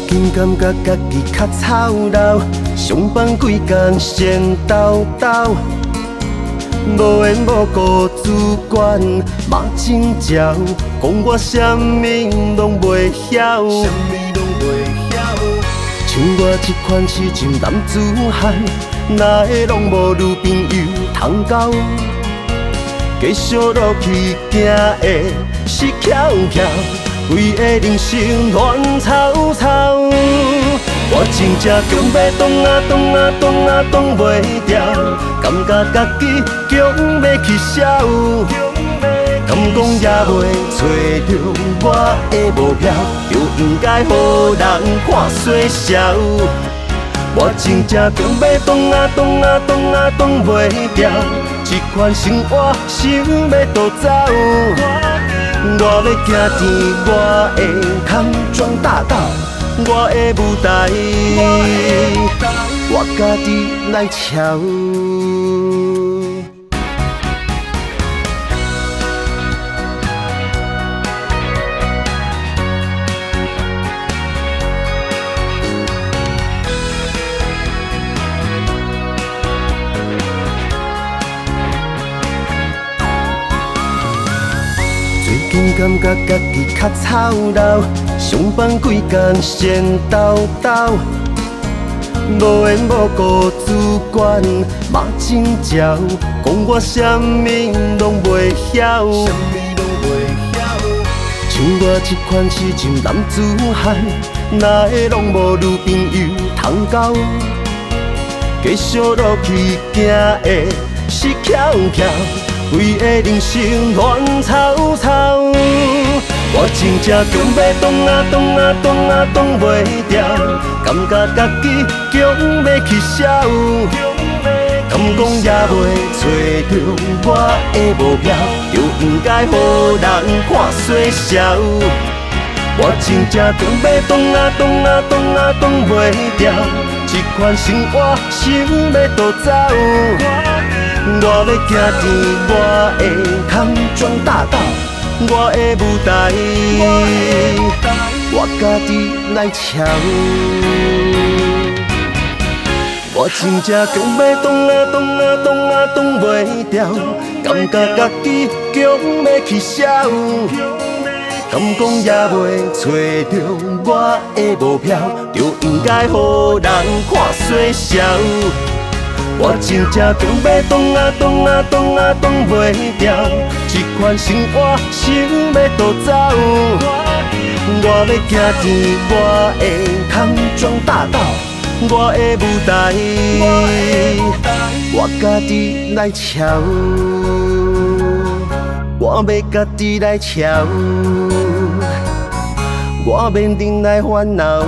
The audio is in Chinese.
近感觉家己较操劳，上班几工先斗斗，无缘无故主管嘛真鸟，讲我啥物拢袂晓。像我这款痴情男子汉，哪会拢无女朋友通交？继续落去行的是翘翘，规个人生乱草草。我真正强要挡啊挡啊挡啊挡袂掉，感觉家己强要去烧。敢讲也袂找着我的目标，就应该予人看衰笑。我真正强要挡啊挡啊挡啊挡袂掉，这款生活想要倒走。我要行天，我的空装大道，我的舞台，我家己来敲。最近感觉家己较操劳，上班几工先斗斗，无缘无故主管嘛真鸟，讲我啥物拢袂晓。像我这款痴情男子汉，哪会拢无女朋友通交？继续落去行的是翘翘，规个人生乱草草。我真正强要挡啊挡啊挡啊挡袂掉，感觉家己强要去烧。敢讲也袂找着我的目标，就应该予人看衰笑。我真正强要挡啊挡啊挡啊挡袂掉，这款生活想要倒走。我要行天，我的空装大道，我的舞台，我家己来敲。我真正强要挡啊挡啊挡啊挡袂掉，感觉家己强要去烧。敢讲也袂找着我的目标，就应该予人看衰笑。我真正强要挡啊挡啊挡啊挡袂掉，这款生活想要倒走。我要行天，我的空装大道，我的舞台，我家己来敲。我要家己来敲，我免忍来烦恼。